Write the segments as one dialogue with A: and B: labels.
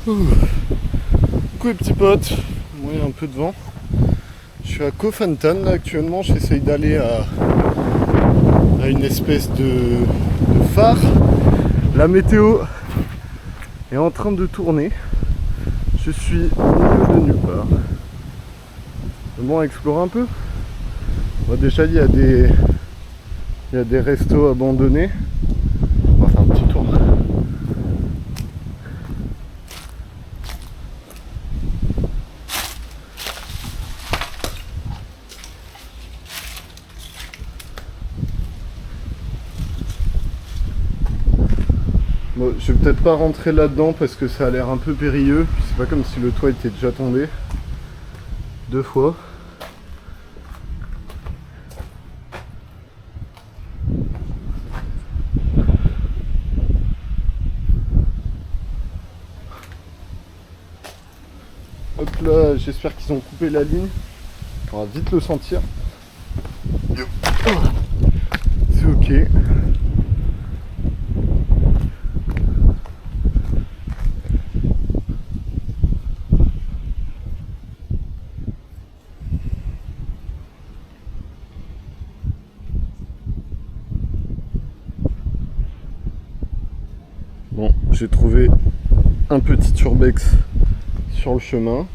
A: Coucou les petits potes, moi il y a un peu de vent. Je suis à Koh-Phantan là actuellement, j'essaye d'aller à une espèce de phare. La météo est en train de tourner. Je suis au milieu de nulle part. Bon, on va explorer un peu. Bon, déjà il y a des restos abandonnés. On va faire un petit tour. Bon, je vais peut-être pas rentrer là-dedans parce que ça a l'air un peu périlleux. C'est pas comme si le toit était déjà tombé. 2 fois. Hop là, j'espère qu'ils ont coupé la ligne. On va vite le sentir. C'est ok. Bon, j'ai trouvé un petit urbex sur le chemin.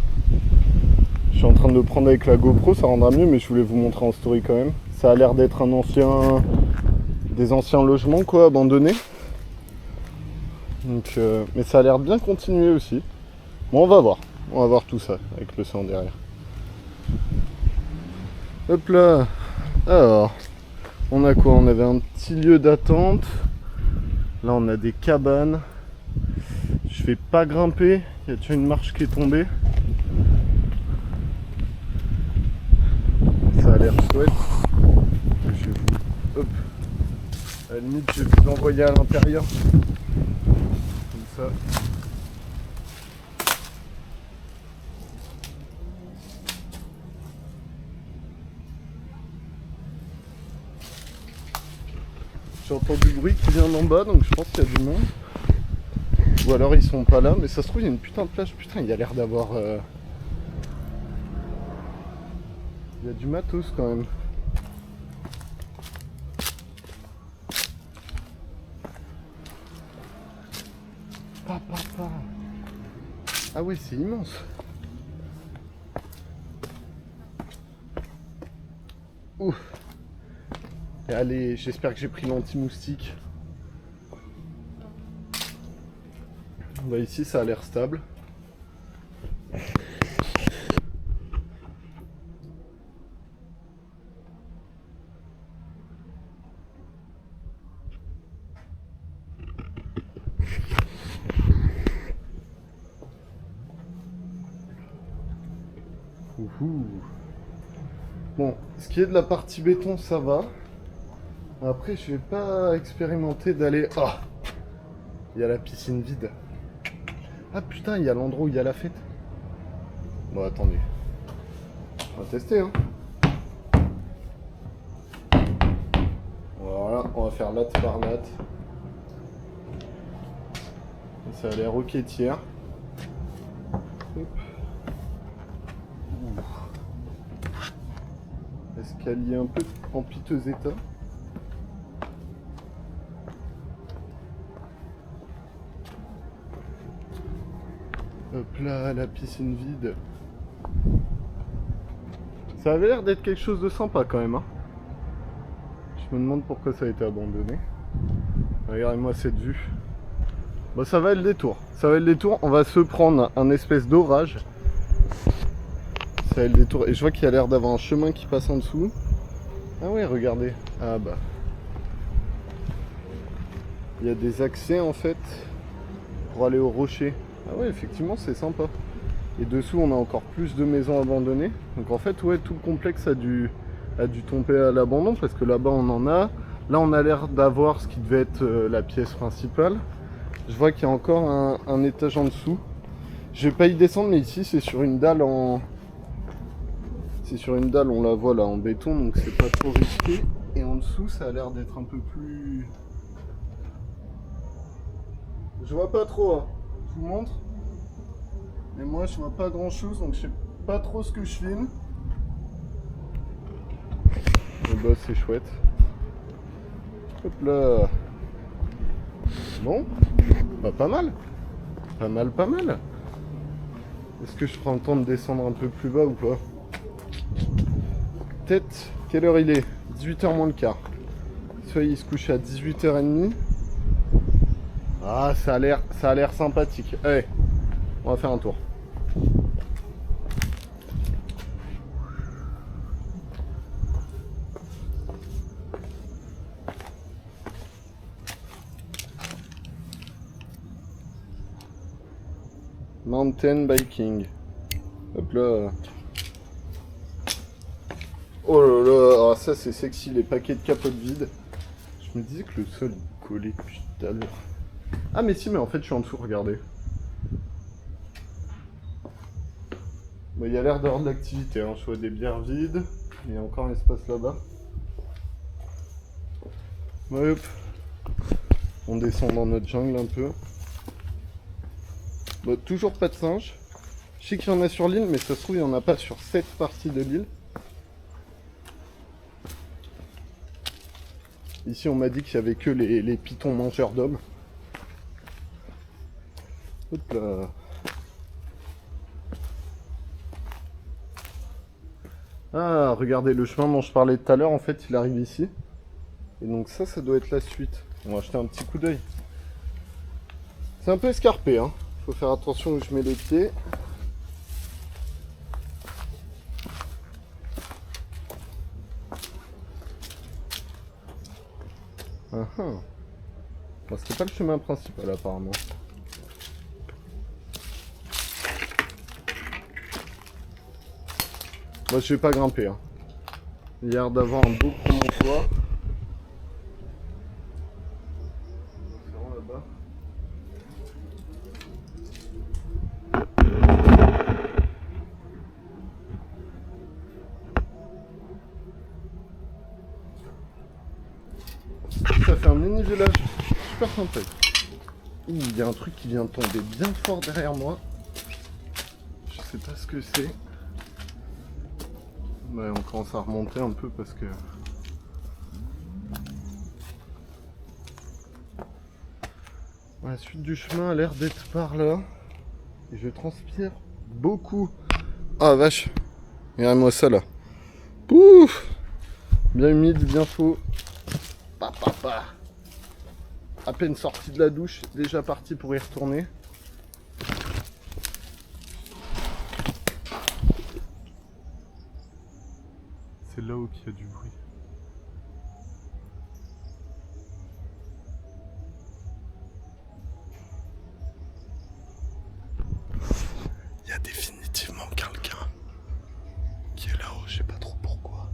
A: Je suis en train de le prendre avec la GoPro, ça rendra mieux, mais je voulais vous montrer en story quand même. Ça a l'air d'être des anciens logements quoi, abandonnés. Donc, mais ça a l'air bien continué aussi. Bon, on va voir tout ça avec le sang derrière. Hop là. Alors, on a quoi? On avait un petit lieu d'attente. Là, on a des cabanes. Je vais pas grimper. Il y a déjà une marche qui est tombée. Ça a l'air chouette. Je vais vous... Hop. À la limite, je vais vous envoyer à l'intérieur. Comme ça. J'ai entendu du bruit qui vient d'en bas, donc je pense qu'il y a du monde. Ou alors ils sont pas là, mais ça se trouve il y a une putain de plage. Putain, il y a l'air d'avoir... Il y a du matos quand même. Ah ouais, c'est immense. Ouf. Et allez, j'espère que j'ai pris l'anti-moustique. Bah ici ça a l'air stable. Ouhou. Bon, ce qui est de la partie béton, ça va. Après, je vais pas expérimenter d'aller... Ah, il y a la piscine vide. Ah putain, il y a l'endroit où il y a la fête. Bon, attendez. On va tester, hein. Voilà, on va faire latte par latte. Ça a l'air ok tiers. Hop. Escalier un peu en piteux état. Hop là, la piscine vide. Ça avait l'air d'être quelque chose de sympa quand même, hein. Je me demande pourquoi ça a été abandonné. Regardez-moi cette vue. Bon, ça va être le détour. Ça va être le détour. On va se prendre un espèce d'orage. Ça va être le détour. Et je vois qu'il y a l'air d'avoir un chemin qui passe en dessous. Ah ouais, regardez. Ah bah. Il y a des accès en fait pour aller au rocher. Ah ouais, effectivement, c'est sympa. Et dessous, on a encore plus de maisons abandonnées. Donc en fait, ouais, tout le complexe a dû tomber à l'abandon parce que là-bas, on en a. Là, on a l'air d'avoir ce qui devait être la pièce principale. Je vois qu'il y a encore un étage en dessous. Je vais pas y descendre, mais ici, c'est sur une dalle en... C'est sur une dalle, on la voit là, en béton, donc c'est pas trop risqué. Et en dessous, ça a l'air d'être un peu plus... Je vois pas trop, hein. Je vous montre. Mais moi je vois pas grand chose donc je sais pas trop ce que je filme. Le boss c'est chouette. Hop là. Bon, bah pas mal. Pas mal, pas mal. Est-ce que je prends le temps de descendre un peu plus bas ou pas? Peut-être. Quelle heure il est? 18h moins le quart. Soit il se couche à 18h30. Ah, ça a l'air sympathique. Allez, on va faire un tour. Mountain biking. Hop là. Oh là là, ah, ça c'est sexy, les paquets de capotes vides. Je me disais que le sol il collait depuis tout à l'heure. Ah mais si, mais en fait je suis en dessous, regardez. Bon, il y a l'air d'avoir de l'activité, hein. Je vois des bières vides. Il y a encore un espace là-bas. Ouais, hop. On descend dans notre jungle un peu. Bon, toujours pas de singes. Je sais qu'il y en a sur l'île, mais ça se trouve il n'y en a pas sur cette partie de l'île. Ici on m'a dit qu'il y avait que les pitons mangeurs d'hommes. Hop là. Ah, regardez, le chemin dont je parlais tout à l'heure, en fait, il arrive ici. Et donc ça doit être la suite. On va jeter un petit coup d'œil. C'est un peu escarpé, hein. Faut faire attention où je mets les pieds. Ah ah. Bon, c'était pas le chemin principal, apparemment. Moi, je vais pas grimper, hein. Il y a l'air d'avoir un beau promontoire. Là-bas. Ça fait un mini village super sympa. Il y a un truc qui vient de tomber bien fort derrière moi. Je sais pas ce que c'est. Ouais, on commence à remonter un peu parce que... La suite du chemin a l'air d'être par là. Et je transpire beaucoup. Ah vache. Regardez-moi ça là. Pouf. Bien humide, bien chaud. Papa. À peine sorti de la douche, déjà parti pour y retourner. C'est là-haut qu'il y a du bruit. Il y a définitivement quelqu'un qui est là-haut, je sais pas trop pourquoi.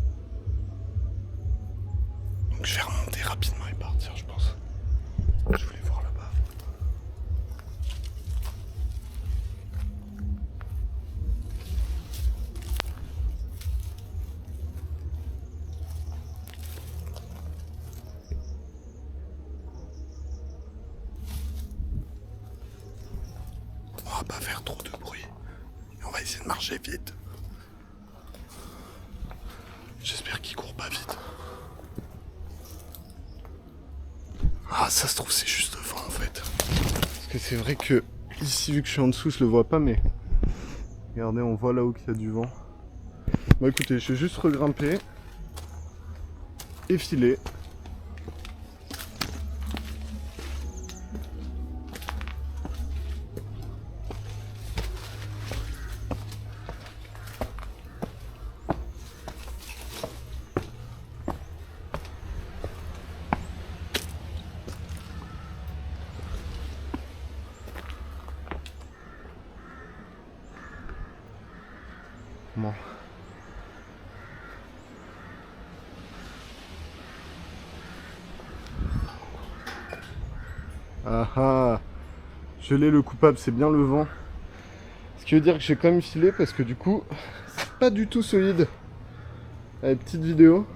A: Donc je vais remonter rapidement et partir, je pense. Je voulais voir là-bas. On va pas faire trop de bruit. Et on va essayer de marcher vite. J'espère qu'il court pas vite. Ah, ça se trouve c'est juste devant en fait. Parce que c'est vrai que ici, vu que je suis en dessous, je le vois pas, mais regardez, on voit là-haut qu'il y a du vent. Bon écoutez, je vais juste regrimper et filer. Bon. Ah ah, je l'ai, le coupable, c'est bien le vent. Ce qui veut dire que j'ai quand même filé parce que du coup, c'est pas du tout solide. Allez, petite vidéo.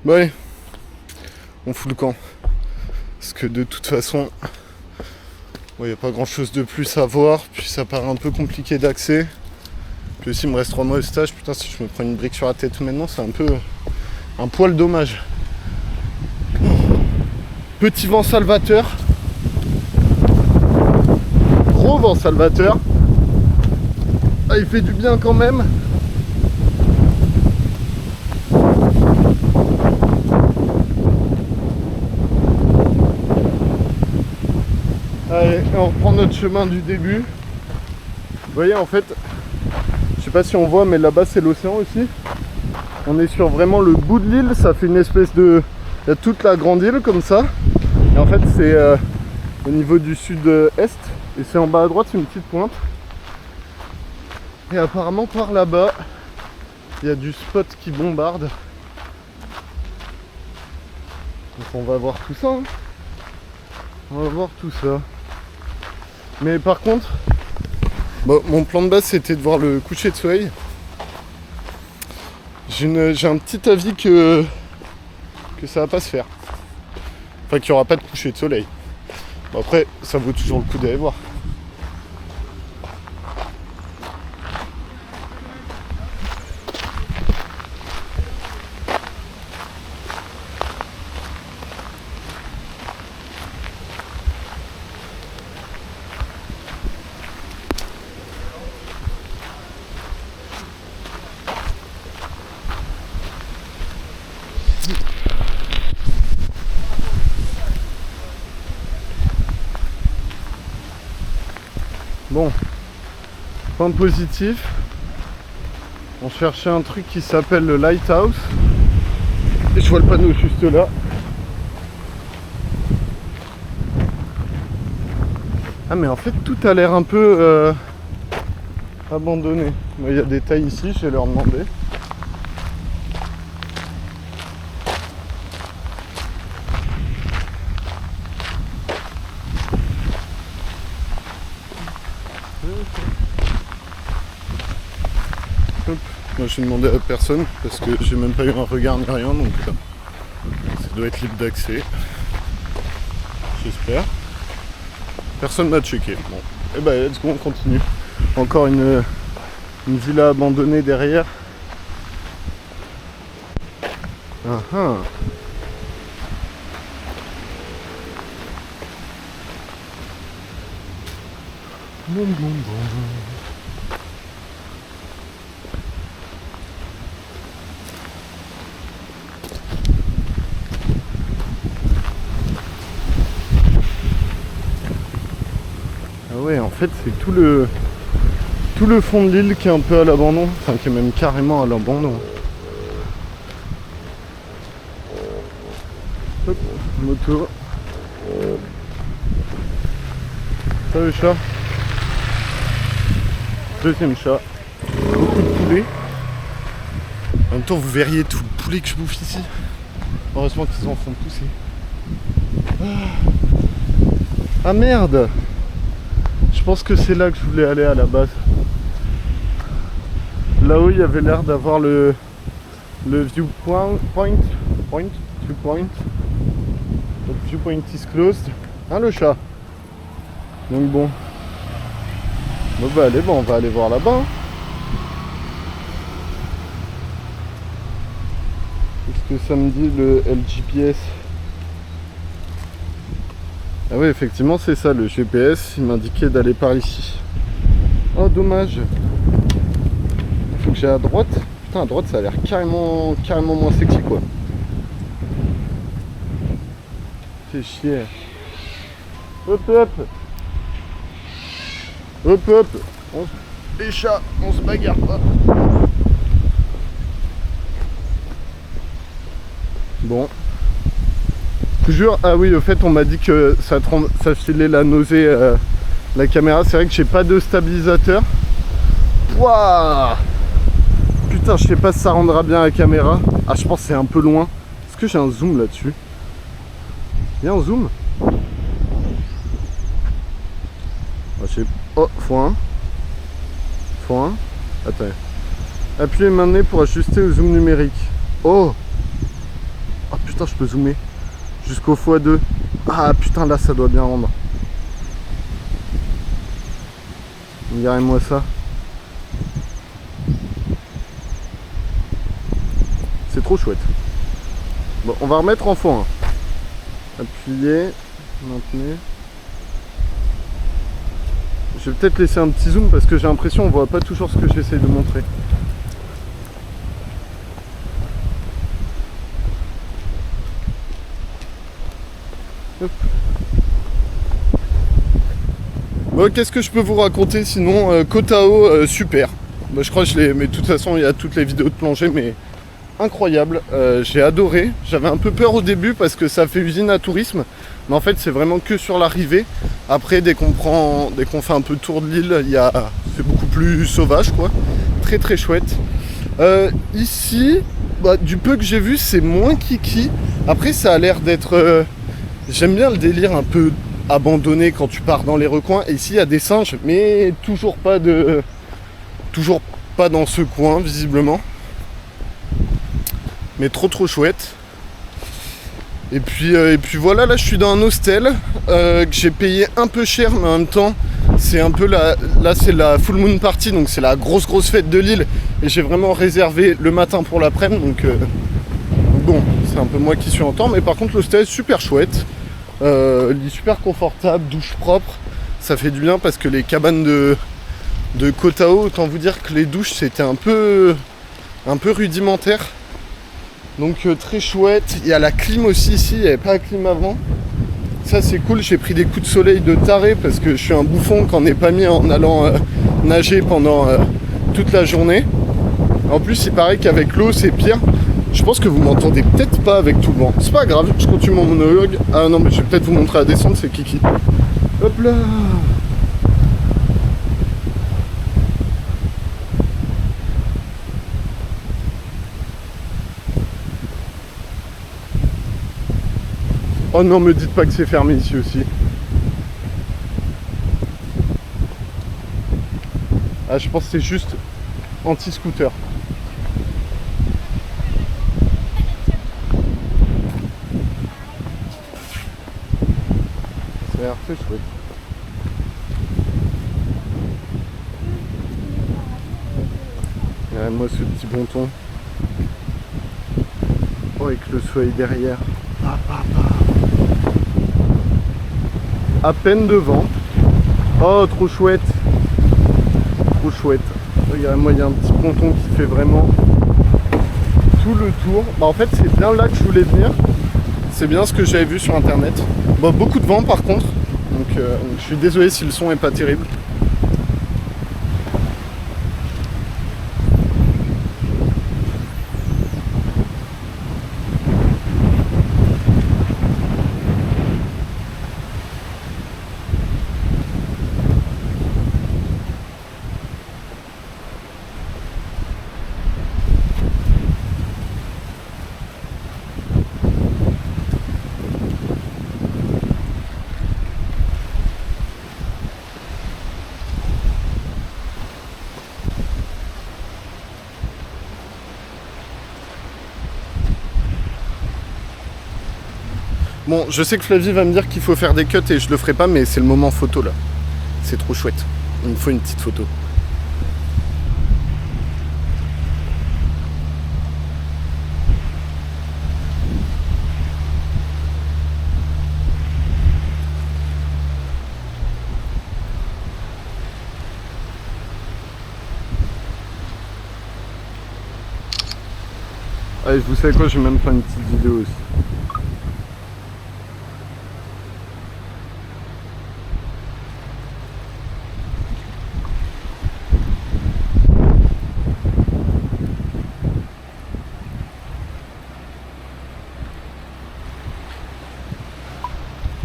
A: Bah ouais, on fout le camp. Parce que de toute façon, il n'y a pas grand chose de plus à voir. Puis ça paraît un peu compliqué d'accès. Puis aussi, il me reste 3 mois de stage. Putain, si je me prends une brique sur la tête maintenant, c'est un peu un poil dommage. Petit vent salvateur. Gros vent salvateur. Ah, il fait du bien quand même. Allez, on reprend notre chemin du début. Vous voyez, en fait, je sais pas si on voit, mais là-bas c'est l'océan aussi. On est sur vraiment le bout de l'île, ça fait une espèce de... Il y a toute la grande île comme ça. Et en fait c'est au niveau du sud-est. Et c'est en bas à droite, c'est une petite pointe. Et apparemment par là-bas, il y a du spot qui bombarde. Donc on va voir tout ça. Hein. On va voir tout ça. Mais par contre, bon, mon plan de base c'était de voir le coucher de soleil. J'ai un petit avis que ça va pas se faire. Enfin qu'il n'y aura pas de coucher de soleil. Bon, après, ça vaut toujours le coup d'aller voir. Bon, point positif, on cherchait un truc qui s'appelle le Lighthouse. Et je vois le panneau juste là. Ah mais en fait tout a l'air un peu abandonné. Il y a des tailles ici, je vais leur demander. Hop. Moi je vais demander à personne parce que j'ai même pas eu un regard ni rien, donc ça doit être libre d'accès. J'espère. Personne m'a checké. Bon, et bah let's go, on continue. Encore une villa abandonnée derrière. Ah ah. Bon, bon, bon. Ah ouais, en fait c'est tout le fond de l'île qui est un peu à l'abandon, enfin qui est même carrément à l'abandon. Hop, moto. Ça le chat. Deuxième chat. Beaucoup de poulets. En même temps vous verriez tout le poulet que je bouffe ici. Heureusement qu'ils en font pousser. Ah merde! Je pense que c'est là que je voulais aller à la base. Là-haut il y avait l'air d'avoir le viewpoint. Viewpoint. Donc viewpoint is closed. Hein le chat? Donc bon. Bon bah allez, bon, on va aller voir là-bas. Hein. Qu'est-ce que ça me dit le LGPS? Ah oui effectivement c'est ça le GPS, il m'indiquait d'aller par ici. Oh dommage. Il faut que j'aille à droite. Putain à droite ça a l'air carrément moins sexy quoi. Fais chier. Hop hop. Hop hop. Les chats, on se bagarre pas. Bon. Toujours, ah oui, au fait, on m'a dit que ça filait la nausée, la caméra. C'est vrai que j'ai pas de stabilisateur. Waouh! Putain, je sais pas si ça rendra bien la caméra. Ah, je pense que c'est un peu loin. Est-ce que j'ai un zoom là-dessus? Il y a un zoom? Ah, je sais... Oh, x1. x1. Attends. Appuyez maintenant pour ajuster au zoom numérique. Oh! putain, je peux zoomer jusqu'au x2. Ah putain, là ça doit bien rendre. Regardez-moi ça. C'est trop chouette. Bon, on va remettre en x1. Appuyez, maintenez. Je vais peut-être laisser un petit zoom parce que j'ai l'impression qu'on voit pas toujours ce que j'essaye de montrer. Hop. Bon, qu'est-ce que je peux vous raconter sinon Koh Tao, super. Bah, je crois que je l'ai, mais de toute façon il y a toutes les vidéos de plongée, mais incroyable. J'ai adoré. J'avais un peu peur au début parce que ça fait usine à tourisme, mais en fait c'est vraiment que sur l'arrivée. Après dès qu'on fait un peu le tour de l'île, c'est beaucoup plus sauvage quoi. Très très chouette. Ici, bah, du peu que j'ai vu, c'est moins kiki. Après ça a l'air d'être... J'aime bien le délire un peu abandonné quand tu pars dans les recoins. Et ici il y a des singes, mais toujours pas dans ce coin visiblement. Mais trop chouette. Et puis voilà, là je suis dans un hostel que j'ai payé un peu cher, mais en même temps c'est un peu là c'est la full moon party, donc c'est la grosse fête de l'île, et j'ai vraiment réservé le matin pour l'après-midi, donc bon, c'est un peu moi qui suis en temps, mais par contre l'hostel est super chouette, lit super confortable, douche propre, ça fait du bien parce que les cabanes de Koh Tao, autant vous dire que les douches c'était un peu rudimentaire. Donc très chouette. Il y a la clim aussi ici, il n'y avait pas la clim avant. Ça c'est cool, j'ai pris des coups de soleil de taré parce que je suis un bouffon qu'on n'est pas mis en allant nager pendant toute la journée. En plus il paraît qu'avec l'eau c'est pire. Je pense que vous m'entendez peut-être pas avec tout le vent. C'est pas grave, je continue mon monologue. Ah non mais je vais peut-être vous montrer la descente, c'est kiki. Hop là. Oh non, me dites pas que c'est fermé ici aussi. Ah, je pense que c'est juste anti-scooter. Ça a l'air très chouette. Regardez-moi ce petit ponton. Oh, avec le soleil derrière. À peine devant. Oh, trop chouette. Trop chouette. Regardez-moi, il y a un petit ponton qui fait vraiment tout le tour. Bah, en fait, c'est bien là que je voulais venir. C'est bien ce que j'avais vu sur internet. Bon, beaucoup de vent par contre. Donc, je suis désolé si le son est pas terrible. Bon, je sais que Flavie va me dire qu'il faut faire des cuts et je le ferai pas, mais c'est le moment photo là. C'est trop chouette. Il me faut une petite photo. Allez, vous savez quoi, je vais même faire une petite vidéo aussi.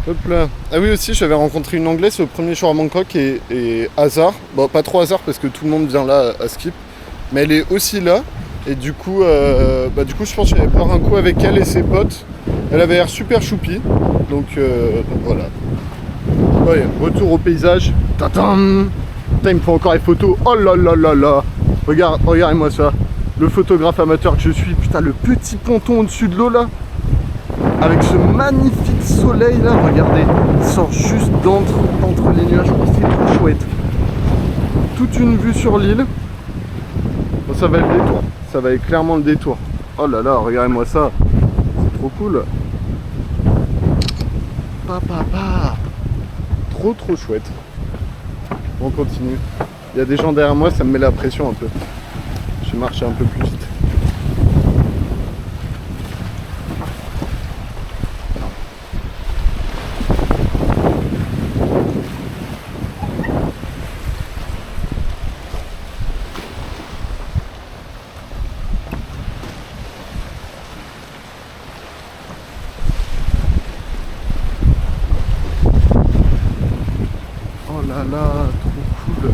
A: Hop là. Ah oui aussi, j'avais rencontré une Anglaise au premier jour à Bangkok et hasard, bon pas trop hasard parce que tout le monde vient là à Skip, mais elle est aussi là et du coup je pense que j'allais boire un coup avec elle et ses potes. Elle avait l'air super choupi, donc voilà. Ouais, retour au paysage. Tatam. Putain, il me faut encore les photos. Oh là là là là. Regardez-moi ça. Le photographe amateur que je suis. Putain, le petit ponton au-dessus de l'eau là. avec ce magnifique soleil là, regardez, il sort juste d'entre les nuages, oh, c'est trop chouette. Toute une vue sur l'île. Bon, ça va être le détour, ça va être clairement le détour. Oh là là, regardez-moi ça, c'est trop cool. Papa, trop chouette. On continue. Il y a des gens derrière moi, ça me met la pression un peu. Je vais marcher un peu plus vite. Oh là là, trop cool.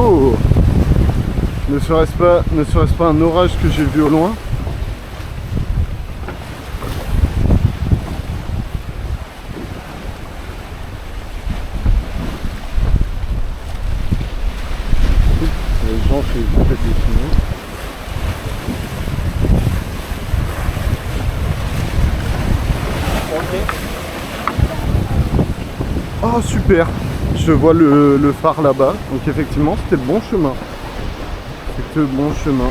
A: Oh, ne serait-ce pas un orage que j'ai vu au loin? Les gens qui font des films. Oh super! Je vois le phare là-bas, donc effectivement c'était le bon chemin. C'était le bon chemin.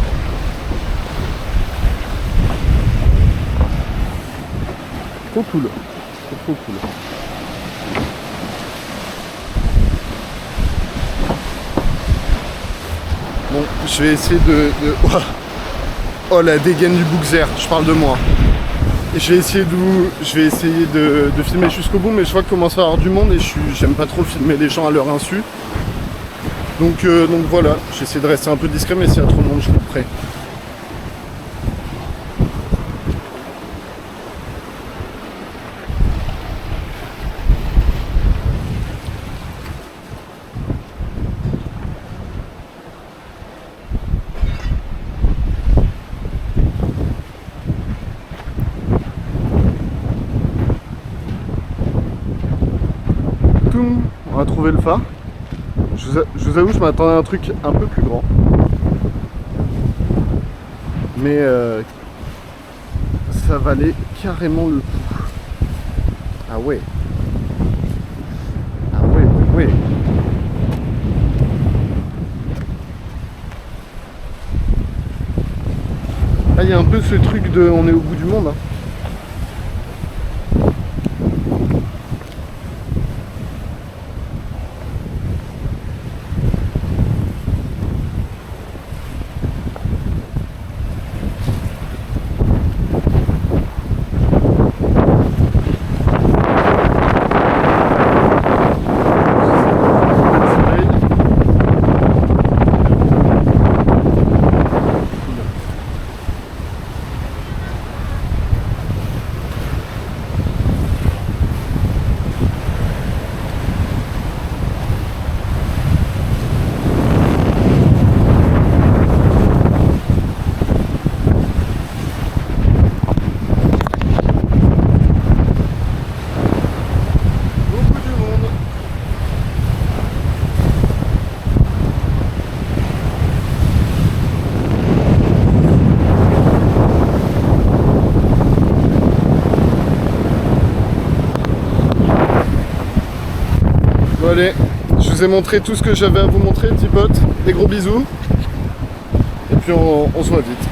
A: Trop cool. Trop cool. Bon, je vais essayer de... Oh la dégaine du Bouxer, je parle de moi. Je vais essayer de filmer jusqu'au bout, mais je vois qu'il commence à y avoir du monde et j'aime pas trop filmer les gens à leur insu. Donc voilà, j'essaie de rester un peu discret, mais s'il y a trop de monde, je couperai. On a trouvé le phare. Je vous avoue, je m'attendais à un truc un peu plus grand. Mais ça valait carrément le coup. Ah ouais. Ah ouais. Là, il y a un peu ce truc de on est au bout du monde. Hein. Bon allez, je vous ai montré tout ce que j'avais à vous montrer, petits potes. Des gros bisous. Et puis on se voit vite.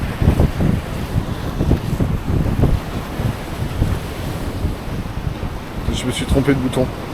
A: Je me suis trompé de bouton.